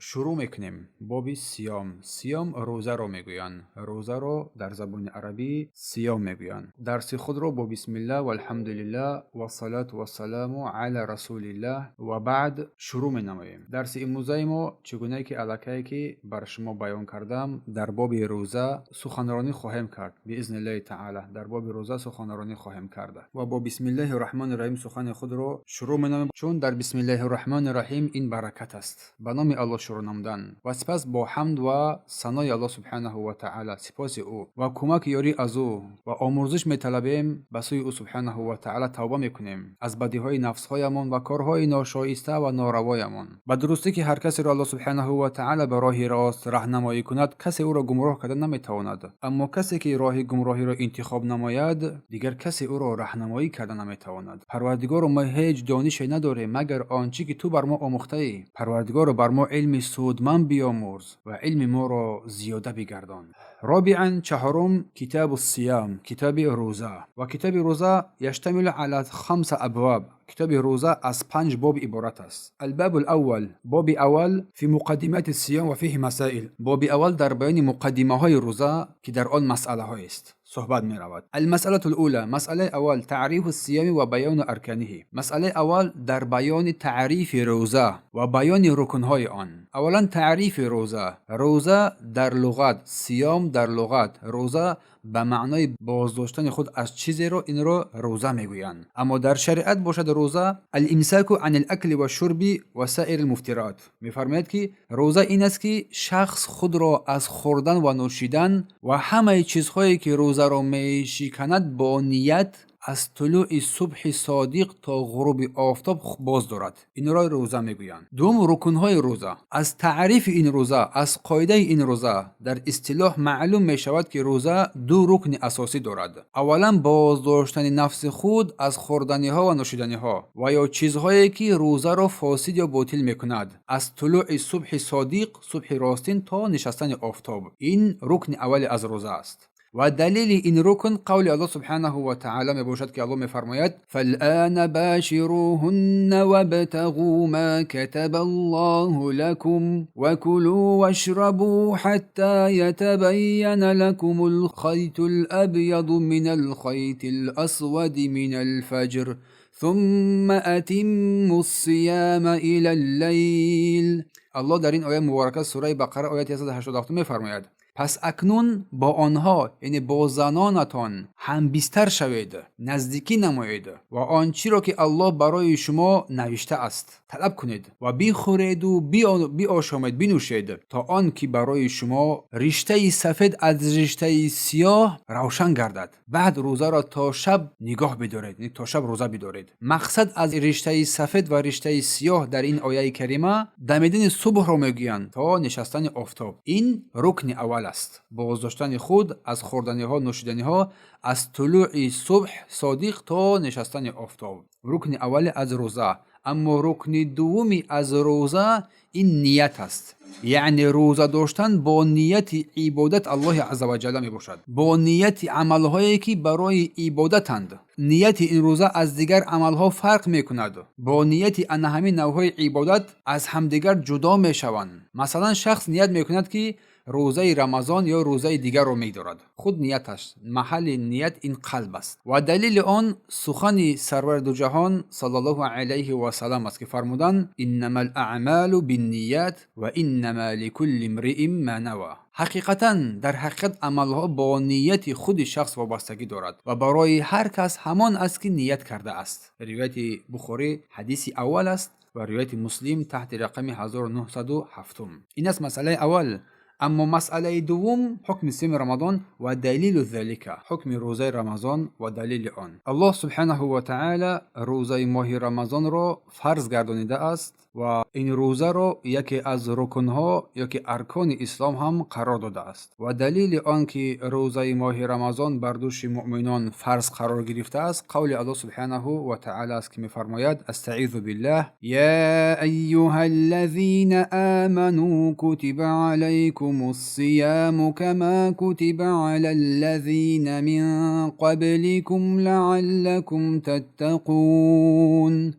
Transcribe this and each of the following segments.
شروع میکنیم. بابی سیام. سیام روزه رو میگویند. روزه رو در زبان عربی سیام میگویند. درس خود رو با بسم الله و الحمد لله و الصلاة و السلام علی رسول الله و بعد شروع مینماییم. درس امروزه ما چگونه که الکی که بر شما بیان کردم در باب روزه سخنرانی خواهیم کرد باذن الله تعالی. در باب روزه سخنرانی خواهیم کرد و با بسم الله الرحمن الرحیم سخن خود رو شروع مینماییم، چون در بسم الله الرحمن الرحیم این برکت است. به نام الله شروع نمودن و سپس با حمد و ثنای الله سبحانه و تعالی، سپاس او و کمک یاری از او و آمرزش میطلبیم به سوی او سبحانه و تعالی. توبه میکنیم از بدیهای نفسهایمان و کارهای ناشایسته و ناروایمان. به درستی که هر کسی را الله سبحانه و تعالی به راه راست راهنمایی کند، کسی او را گمراه کرده نمیتواند. اما کسی که راه گمراهی را انتخاب نماید، دیگر کسی او را راهنمایی کرده نمیتواند. پروردگار، ما هیچ دانشی نداریم مگر آنچه که تو بر ما آموخته ای. پروردگار، بر ما علم سودمند بیامرز و علم ما را زیاده بگردان. رابعا، چهارم، کتاب الصیام، کتاب روزه. و کتاب روزه یشتمل علی 5 ابواب. کتاب روزه از 5 باب عبارت است. الباب الاول، باب اول، فی مقدمات الصیام و فیه مسائل. باب اول در بیان مقدمه های روزه که در آن مسئله های است صحبت می رود. المسألة الأولى، مسئله اول، تعریف الصیام و بیان ارکانه. مسئله اول در بیان تعریف روزه و بیان رکنهای آن. اولا تعریف روزه. روزه در لغت، صیام در لغت، روزه به معنای بازداشتن خود از چیزی رو، این رو روزه میگویند. اما در شریعت باشد روزه الامساک عن الاکل و شرب و سایر المفطرات. میفرماید که روزه این است که شخص خود را از خوردن و نوشیدن و همه چیزهایی که روزه را میشکند با نیت از طلوع صبح صادق تا غروب آفتاب باز دارد. این را روزه میگویند. دوم، رکنهای روزه. از تعریف این روزه، از قاعده این روزه در اصطلاح معلوم می شود که روزه 2 رکن اساسی دارد. اولا بازداشتن نفس خود از خوردنی ها و نوشیدنی ها و یا چیزهایی که روزه را فاسد یا باطل میکند، از طلوع صبح صادق، صبح راستین، تا نشستن آفتاب. این رکن اول از روزه است. و دلیل این رکن قول الله سبحانه و تعالی می باشد که الله می فرماید فالآن باشروهن وابتغوا ما كتب الله لكم وكلوا واشربوا حتى يتبين لكم الخيط الأبيض من الخيط الأسود من الفجر ثم أتموا الصيام إلى الليل. الله در این آیه مبارکه سوره بقره آیه 187 می فرماید پس اکنون با آنها، یعنی با زنانتان، هم بستر شوید، نزدیکی نمایید و آنچی را که الله برای شما نوشته است طلب کنید و بخورید و بیاشامید، بنوشید تا آن که برای شما رشته سفید از رشته سیاه روشن گردد. بعد روزه را تا شب نگاه بدارید، یعنی تا شب روزه بدارید. مقصد از رشته سفید و رشته سیاه در این آیه کریمه دمیدن صبح را میگویند تا نشستن آفتاب. این رکن اول است، بازداشتن خود از خوردنی ها، نوشیدنی ها از طلوع صبح صادق تا نشستن آفتاب. رکن اول از روزه. اما رکن دومی از روزه این نیت است. یعنی روزه داشتن با نیت عبادت الله عزوجل می باشد، با نیت عملهایی که برای عبادتند. نیت این روزه از دیگر عملها فرق می کند. با نیت ان همین نوعهای عبادت از همدیگر جدا می شوند. مثلا شخص نیت می کند که روزه رمضان یا روزه دیگر رو می‌دارد، خود نیتش، محل نیت این قلب است. و دلیل آن سخن سرور دو جهان صلی الله علیه و سلم است که فرمودند انما الاعمال بالنیات و انما لكل امرئ ما نوى. حقیقتا در حقیقت عملها با نیت خود شخص وابستگی دارد و برای هر کس همان است که نیت کرده است. روایت بخاری حدیث اول است و روایت مسلم تحت رقم 1907. این است مسئله اول. اما مسئله دوم حکم صوم رمضان و دلیل ذلك، حکم روزه رمضان و دلیل آن. الله سبحانه و تعالی روزه ماه رمضان را فرض گردانیده است و این روزه را یکی از رکنها یا که ارکان اسلام هم قرار داده است. و دلیل آن که روزه ماه رمضان بر دوش مؤمنان فرض قرار گرفته است قول الله سبحانه و تعالی است که می‌فرماید استعیذ بالله یا ایها الذین آمنوا کتب علیکم الصیام کما کتب علی الذین من قبلكم لعلكم تتقون.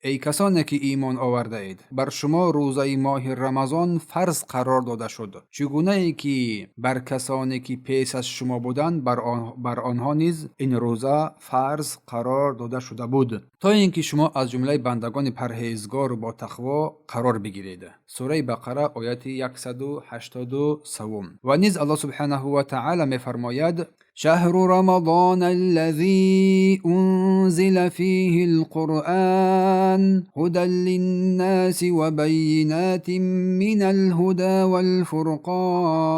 ای کسانی که ایمان آورده اید، بر شما روزه ماه رمضان فرض قرار داده شد، چگونه ای که بر کسانی که پیش از شما بودند بر آنها نیز این روزه فرض قرار داده شده بود، تا اینکه شما از جمله بندگان پرهیزگار و با تقوا قرار بگیرید. سوره بقره آیت 183. و نیز الله سبحانه و تعالی میفرماید: شهر رمضان الذي أنزل فيه القرآن هدى للناس وبينات من الهدى والفرقان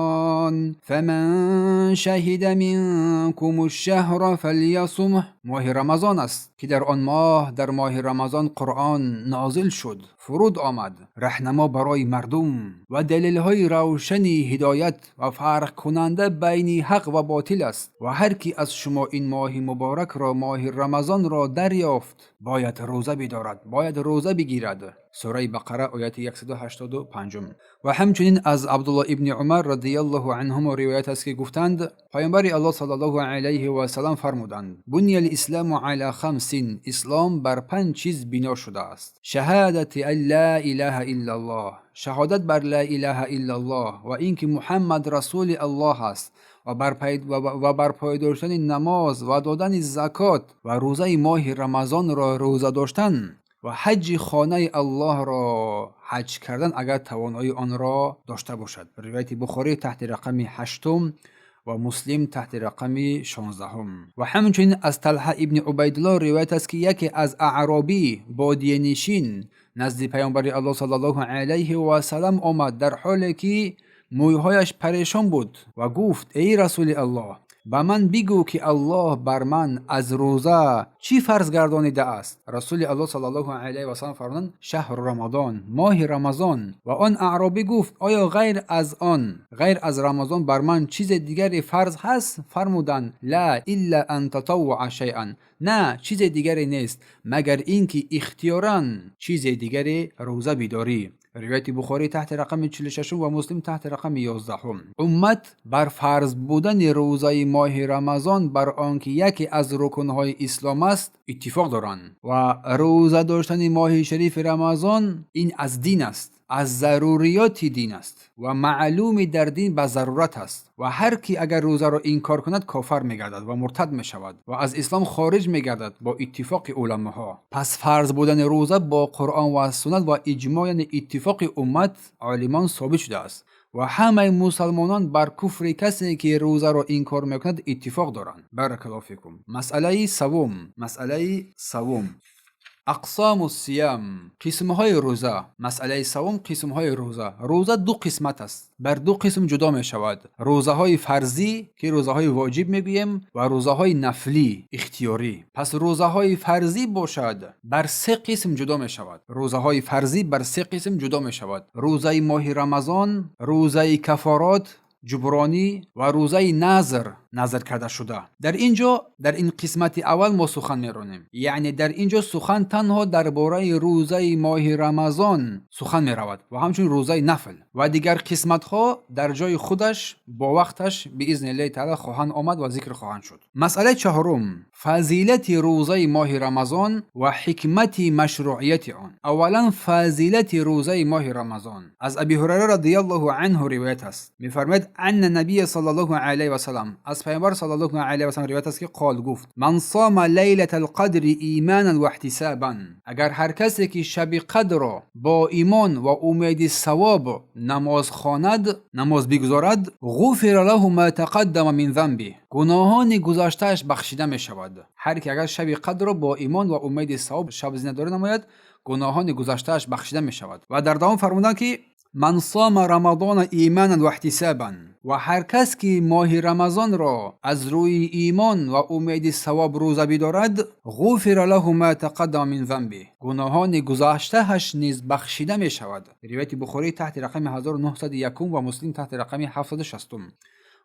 فمن شهد منكم الشهر فليصمه. ماه رمضان است که در ماه رمضان قرآن نازل شد، فرود آمد، رهنما برای مردم و دلیل‌های روشنی هدایت و فرق کننده بین حق و باطل است. و هر کی از شما این ماه مبارک را، ماه رمضان را دریافت، باید روزه بدارد، باید روزه بگیرد. سوره بقره آیت 185. و همچنین از عبدالله ابن عمر رضی الله عنهما روایت است که گفتند پیامبر الله صلی الله علیه و سلم فرمودند: بنی الاسلام علی خمس، اسلام بر 5 چیز بنا شده است: شهادت ان لا اله الا الله، شهادت بر لا اله الا الله و اینکه محمد رسول الله است، و بر پای داشتن نماز و دادن زکات و روزه ماه رمضان را روزه داشتن و حج خانه الله را حج کردن اگر توانایی آن را داشته باشد. روایت بخاری تحت رقم 8 و مسلم تحت رقم 16. و همچنین از طلحه ابن عبیدالله روایت است که یکی از اعرابی بادیه نشین نزد پیامبر الله صلی الله علیه و سلم آمد در حالی که مویهایش پریشان بود و گفت: ای رسول الله، به من بگو که الله بر من از روزه چی فرض گردانیده است؟ رسول الله صلی الله علیه و سلم فرمودند: شهر رمضان، ماه رمضان. و آن اعرابی گفت: آیا غیر از رمضان بر من چیز دیگری فرض هست؟ فرمودند: لا الا ان تطوع شیئا، نه چیز دیگری نیست مگر اینکه اختیاراً چیز دیگری روزه بداری. روایت بخاری تحت رقم 46 و مسلم تحت رقم 11. امت بر فرض بودن روزه ماه رمضان بر آنکه یکی از رکنهای اسلام است اتفاق دارند و روزه داشتن ماه شریف رمضان این از دین است، از ضروریات دین است و معلوم در دین به ضرورت است و هر کی اگر روزه را انکار کند کافر میگردد و مرتد میشود و از اسلام خارج میگردد با اتفاق علماها. پس فرض بودن روزه با قرآن و سنت و اجماع یعنی اتفاق امت عالمان ثابت شده است و همه مسلمانان بر کفر کسی که روزه را انکار میکند اتفاق دارند. بارک الله فیکم. مسئله سوم اقسام الصیام، قسمهای روزه. مسئله سوم قسمهای روزه. روزه 2 قسمت است، بر 2 قسم جدا می شود: روزه های فرضی که روزه های واجب میگوییم و روزه های نفلی اختیاری. پس روزه های فرضی باشد بر 3 قسم جدا می شود. روزه های فرضی بر 3 قسم جدا می شود: روزه ماه رمضان، روزه کفارات جبرانی و روزه نظر کرده شده. در این قسمت اول ما سخن میرونیم، یعنی در اینجا سخن تنها درباره روزه ماه رمضان سخن میرود و همچنین روزه نفل و دیگر قسمت ها در جای خودش با وقتش به اذن الله تعالی خواهند آمد و ذکر خواهند شد. مسئله چهارم فضیلت روزه ماه رمضان و حکمت مشروعیت آن. اولا فضیلت روزه ماه رمضان. از ابی هریره رضی الله عنه روایت است، میفرماید: ان نبی صلی الله علیه و سلم، از پیامبر صلی الله علیه و سلم روایت است که قال، گفت: من صام لیلة القدر ایمانا و احتسابا، اگر هر کسی که شب قدر را با ایمان و امید ثواب نماز بگذارد، غفر له ما تقدم من ذنبه، گناهان گذشته‌اش بخشیده می شود. هر کی اگر شب قدر را با ایمان و امید ثواب شب زنداری نماید، گناهان گذشته‌اش بخشیده می شود. و در دوام فرمودند که من صام رمضان ایمانا و احتسابا، و هر کس که ماه رمضان را از روی ایمان و امید ثواب روزه بدارد، غفر له ما تقدم من ذنبه، گناهان گذشته‌اش نیز بخشیده می شود. روایت بخاری تحت رقم 1901 و مسلم تحت رقم 760.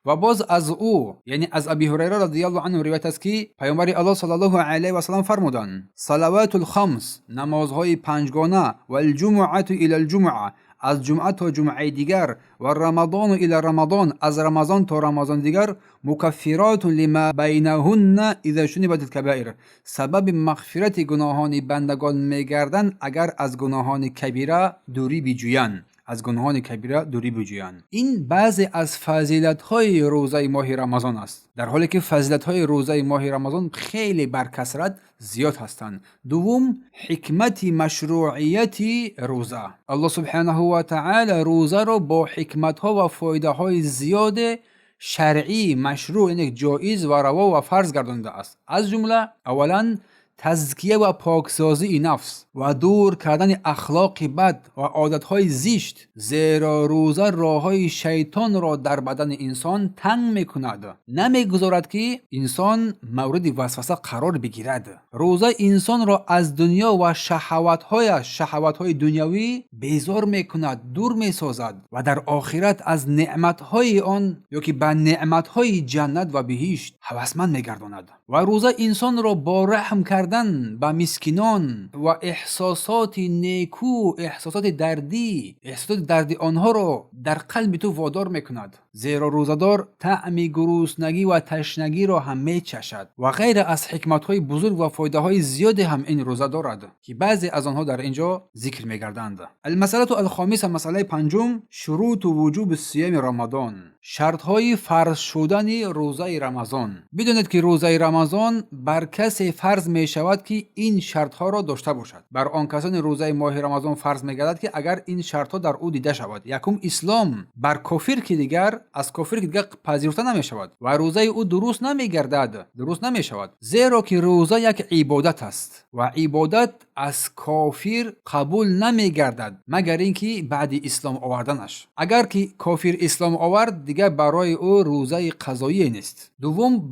و باز از او یعنی از ابی هریره رضی الله عنه روایت است که پیامبر الله صلی الله علیه و سلم فرمودند: صلوات الخمس، نمازهای 5گانه، و الجمعه الی الجمعه، از جمعه تا جمعه دیگر و رمضان الی رمضان، از رمضان تا رمضان دیگر، مکفرات لما بینهن اذا شنبت الکبائر، سبب مغفرت گناهان بندگان میگردند اگر از گناهان کبیره دوری بجویند. این بعضی از فضیلت‌های روزه ماه رمضان است، در حالی که فضیلت‌های روزه ماه رمضان خیلی بر کثرت زیاد هستند. دوم، حکمت مشروعیت روزه. الله سبحانه و تعالی روزه را با حکمت‌ها و فایده‌های زیاد شرعی، مشروع، یعنی جایز و روا و فرض گردانده است. از جمله اولا تزکیه و پاکسازی نفس و دور کردن اخلاق بد و عادتهای زشت، زیرا روزه راههای شیطان را در بدن انسان تنگ میکند، نمیگذارد که انسان مورد وسوسه قرار بگیرد. روزه انسان را از دنیا و شهواتهای دنیوی بیزار میکند، دور میسازد و در آخرت از نعمتهای آن یا که به نعمتهای جنت و بهشت هوسمند میگرداند. و روزه انسان را با رحم کردن به مسکینان و احساسات نیکو، احساسات دردی آنها را در قلب تو وادار میکند، زیرا روزدار طعم گرسنگی و تشنگی را هم میچشد. و غیر از حکمت‌های بزرگ و فایده‌های زیادی هم این روزه دارد که بعضی از آنها در اینجا ذکر میگردند. المسألة الخامسه، مسئله پنجم، شروط و وجوب صیام رمضان، شرط‌های فرض شدن روزه رمضان. بدونید که روزه رمضان بر کسی فرض میشود که این شرط‌ها را داشته باشد. بر آن کسان روزه ماه رمضان فرض میگردد که اگر این شرط‌ها در او دیده شود. یکم، اسلام بر کافر که دیگر از کافر که دیگر پذیرفته نمیشود و روزه او درست نمیشود، زیرا که روزه یک عبادت است و عبادت از کافر قبول نمیگردد مگر اینکه بعد اسلام آوردنش. اگر که کافر اسلام آورد دیگر برای او روزه قضایی نیست. دوم،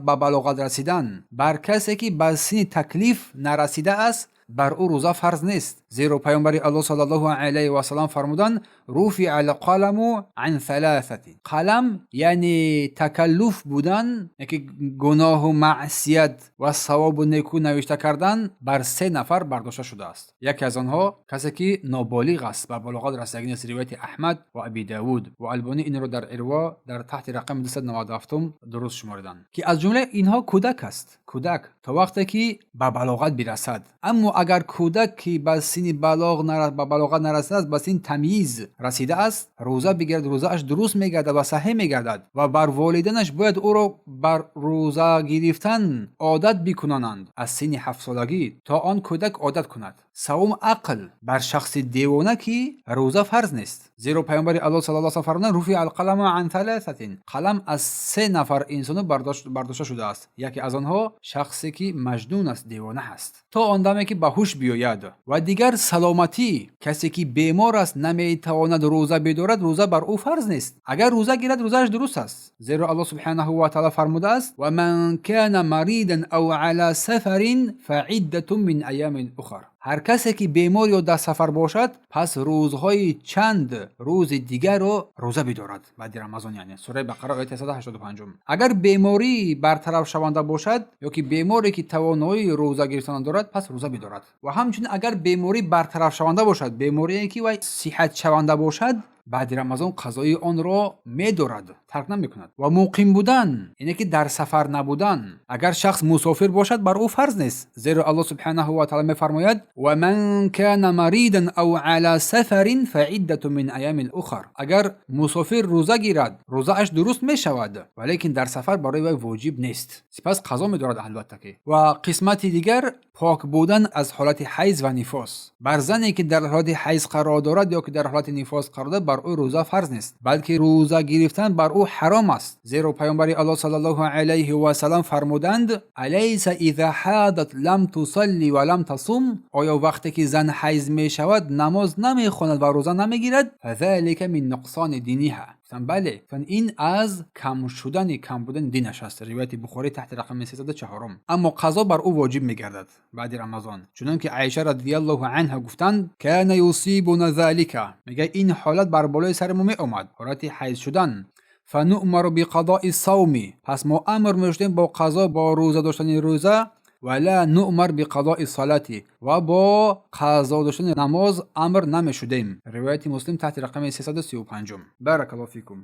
بلاغت رسیدن. بر کسی که به سن تکلیف نرسیده است بر او روزه فرض نیست، زیرا پیامبر الله صلی الله علیه و سلم فرمودند رفع القلم عن ثلاثه. قلم یعنی تکلف بودن، یعنی گناه و معصیت و ثواب و نیکو نوشته کردن، بر 3 نفر برداشته شده است. یکی از آنها کسی که نابالغ است، به بلاغت رسیدگی نیست. روایت احمد و ابی داود و البانی این رو در اروا در تحت رقم 297 درست شمردند که از جمله اینها کودک است. کودک تا وقتی که به بلاغت برسد. اما اگر کودک که به سن بلاغت نرسیده است، به سن تمییز رسیده است، روزه بگیرد، روزه‌اش درست میگردد و صحیح میگردد و بر والدینش باید او را بر روزه گرفتن عادت بکنانند از سن 7 سالگی تا آن کودک عادت کند. سوم، عقل. بر شخص دیوانه که روزه فرض نیست، زیرا پیامبر الله صلی الله علیه و سلم فرمودند رفع القلم عن ثلاثه. قلم از 3 نفر انسان برداشته شده است. یکی از آنها شخصی که مجنون است، دیوانه است، تا آن دمی که به هوش بیاید. و دیگر سلامتی، کسی که بیمار است نمیتواند روزه بدارد، روزه بر او فرض نیست. اگر روزه گیرد روزهش درست است، زیرا الله سبحانه و تعالی فرموده است و من کان مریضا او علی سفر فعده من ایام اخر. هر کسی که بیمار یا در سفر باشد پس روزهای چند روز دیگر رو روزه بدارد بعد رمضان. یعنی سوره بقره آیه 185. اگر بیماری برطرف شونده باشد یا که بیماری که توانایی روزه گرفتن دارد پس روزه بدارد. و همچنین اگر بیماری برطرف شونده باشد، بیماری که وای صحت شونده باشد، بعد رمضان قضای آن را می‌دارد، ترک نمی‌کند. و مقیم بودن، یعنی که در سفر نبودن، اگر شخص مسافر باشد بر او فرض نیست، زیرا الله سبحانه و تعالی می‌فرماید و من کان مریضا او علی سفر فعده من ایام اخر. اگر مسافر روزه گیرد روزه‌اش درست می‌شود، ولیکن در سفر برای او واجب نیست، سپس قضا می‌دارد البته که. و قسمت دیگر، پاک بودن از حالت حیض و نفاس. بر زنی که در حالت حیض قرار دارد یا که در حالت نفاس قرار دارد بر او روزه فرض نیست، بلکه روزه گرفتن بر او حرام است، زیرا پیامبر الله صلی الله علیه و سلم فرمودند الیس اذا حاضت لم تصلی و لم تصم. آیا وقتی که زن حیض می شود نماز نمی خواند و روزه نمی گیرد؟ فذلک من نقصان دینها. بله، این از کم بودن دینش است. روایت بخاری تحت رقم 304. اما قضا بر او واجب میگردد بعد رمضان، چنانکه عایشه رضی الله عنها گفتند کان یصیبنا ذلک، میگه این حالت بر بالای سر ما می اومد، حالت حیض شدن. فنؤمر بقضاء الصوم، پس ما امر میشدیم با قضا، با روزه داشتن روزه. ولا نؤمر بقضاء الصلاة و با قضا داشتن نماز امر نمیشدیم. روایت مسلم تحت رقم 335. بارك الله فيكم.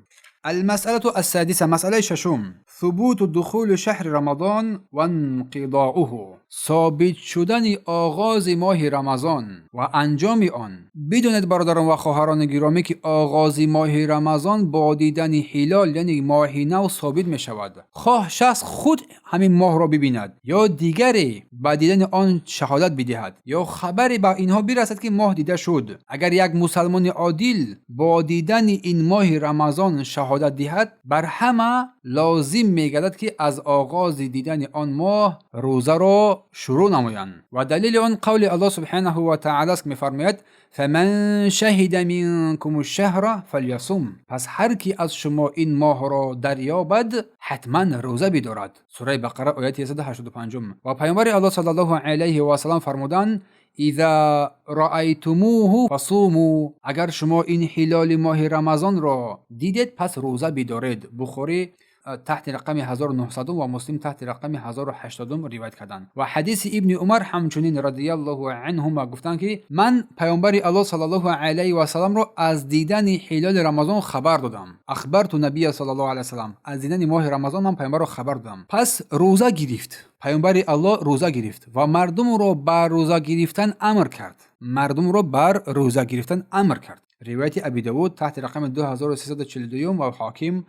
المسألة السادسة، مسألة ششم، ثبوت دخول شهر رمضان و انقضاؤه، ثابت شدن آغاز ماه رمضان و انجام آن. بدونید برادران و خواهران گرامی که آغاز ماه رمضان با دیدن هلال یعنی ماه نو ثابت می شود. خواه شخص خود همین ماه را ببیند یا دیگری با دیدن آن شهادت بدهد یا خبری با اینها برسد که ماه دیده شد. اگر یک مسلمان عادل با دیدن این ماه رمضان شهادت دهد، بر همه لازم میگردد که از آغاز دیدن آن ماه روزه را شروع نمایند. و دلیل آن قول الله سبحانه و تعالی است که میفرماید فمن شهد منکم الشهر فلیصم، پس هر کی از شما این ماه را دریابد حتما روزه بدارد. سوره بقره آیه 185. و پیامبر الله صلی الله علیه و سلم فرمودند اذا رأیتموه فصوموا، اگر شما این هلال ماه رمضان را دیدید پس روزه بدارید. بخاری تحت رقم 1900 و مسلم تحت رقم 1080 روایت کردند. و حدیث ابن عمر همچنین رضی الله عنهما گفتند که من پیامبر الله صلی الله علیه و سلم را از دیدن هلال رمضان خبر دادم. اخبرت نبی صلی الله علیه و سلم، از دیدن ماه رمضان من پیامبر را خبر دادم. پس روزه گرفت. پیامبر الله روزه گرفت و مردم را بر روزه گرفتن امر کرد. روایت ابی داود تحت رقم 2342 و حاکم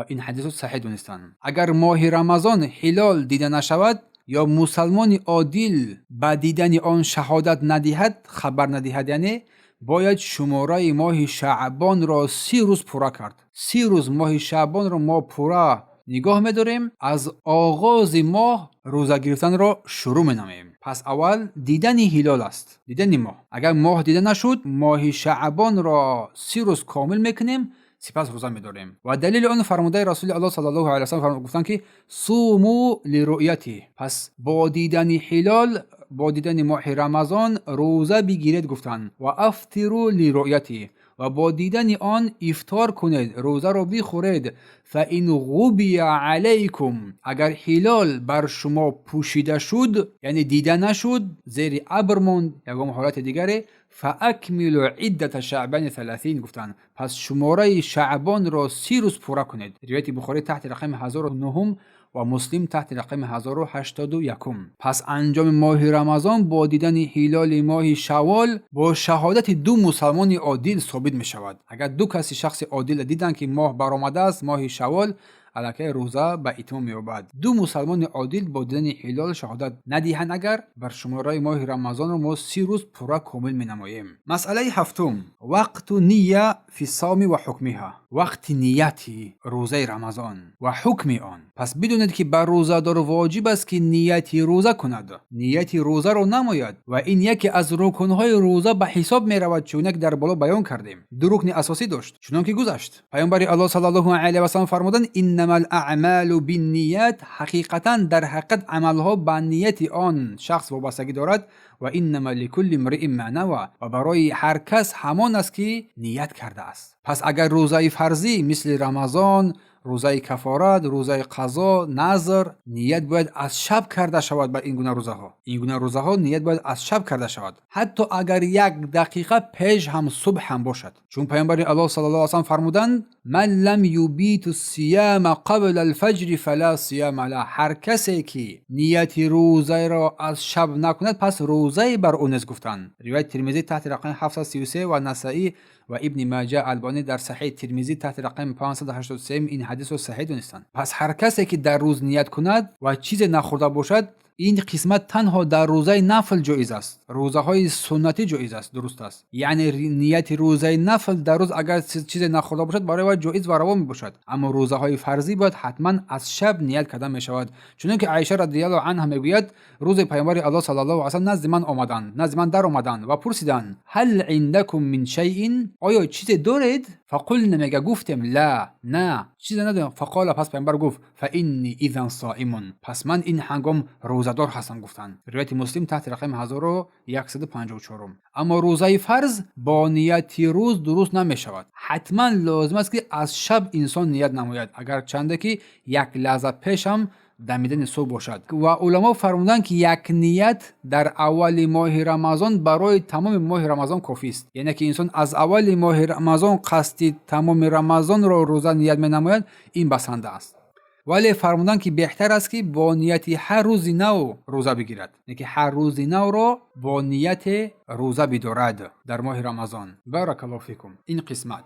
این حدیث رو صحیح دونستند. اگر ماه رمضان هلال دیده نشود یا مسلمان عادل با دیدن آن شهادت ندهد، خبر ندهد، یعنی باید شماره ماه شعبان را 30 روز پورا کرد. 30 روز ماه شعبان را ما پورا نگاه می‌داریم، از آغاز ماه روزه گرفتن را شروع می‌نماییم. پس اول دیدن هلال است، دیدن ماه. اگر ماه دیده نشد، ماه شعبان را 30 روز کامل می‌کنیم، سپس روزه می‌داریم. و دلیل آن فرموده رسول الله صلی الله علیه و سلم گفتند که صوموا لرؤیته، پس با دیدن هلال، با دیدن ماه رمضان روزه بگیرید گفتند. و افطروا لرؤیته، و با دیدن آن افطار کنید، روزه را بخورید. فإن غبی علیکم، اگر هلال بر شما پوشیده شد یعنی دیده نشد، زیر ابر ماند، یگام حالت دیگره، فاکملوا عدة شعبان 30 گفتند، پس شماره شعبان را 30 روز پورا کنید. روایت بخاری تحت رقم 1009 و مسلم تحت رقم 1081. پس انجام ماه رمضان با دیدن هلال ماه شوال با شهادت دو مسلمان عادل ثابت می شود. اگر دو کسی شخص عادل دیدن که ماه برآمده است، ماه شوال، الکی روزه به اتمام می‌یابد. دو مسلمان عادل با دیدن هلال شهادت ندهند، اگر بر شماره ماه رمضان را ما 30 روز پورا کامل می‌نماییم. مسئله هفتم، وقت نیه فی الصوم و حکمها، وقت نیتی روزه رمضان و حکم آن. پس بدونید که بر روزه‌دار واجب است که نیتی روزه کند، نیتی روزه را نماید و این یکی از رکن‌های روزه به حساب می‌رود، چون یک در بالا بیان کردیم. دو رکن اساسی داشت، چون که گذشت. پیامبر الله صلی الله علیه و سلم فرمودند انما الاعمال بالنیات، حقیقتا در حقیقت عملها به نیت آن شخص وابستگی دارد. و انما لكل امرئ ما نوى، و برای هر کس همان است که نیت کرده است. پس اگر روزه فرضی مثل رمضان، روزه کفارت، روزه قضا، نذر، نیت باید از شب کرده شود. بر این گونه روزه ها نیت باید از شب کرده شود، حتی اگر 1 دقیقه پیش هم صبح هم باشد، چون پیامبر الله صلی الله علیه و سلم فرمودند من لم یبیت الصیام قبل الفجر فلا صیام له، هر کسی که نیت روزه را از شب نکند پس روزه بر او نیست گفتند. روایت ترمذی تحت رقم 733 و نسائی و ابن ماجه البانی در صحیح ترمذی تحت رقم 583 این حدیث رو صحیح دونستند. پس هر کسی که در روز نیت کند و چیز نخورده باشد، این قسمت تنها در روزه نفل جایز است، روزه های سنتی جایز است، درست است. یعنی نیت روزه نفل در روز اگر چیز نخورده باشد برای وقت جایز و روا می باشد، اما روزه های فرضی باید حتما از شب نیت کردن می شود. چون که عایشه رضی الله عنها میگوید روز پیامبر الله صلی الله علیه و سلم نزد من در آمدند و پرسیدند هل عندکم من شیء، آیا چیز دارید؟ فقلنا، میگه گفتم لا، نه چیز ندارم. فقال، پس پیامبر گفت فانی اذا صائم، پس من این هنگام روزدار هستم گفتند. روایت مسلم تحت رقم 1154. اما روزه فرض با نیت روز درست نمی شود، حتما لازم است که از شب انسان نیت نماید، اگر چنده که 1 لحظه پیش هم دمیدن صبح باشد و علما فرمودند که یک نیت در اول ماه رمضان برای تمام ماه رمضان کافی است. یعنی که انسان از اول ماه رمضان قصد تمام رمضان را روزه نیت می‌نماید، این بسنده است. ولی فرمودند که بهتر است که با نیت هر روز نو روزه بگیرد، یعنی که هر روز نو را با نیت روزه بدارد در ماه رمضان. بارک الله فیکم. این قسمت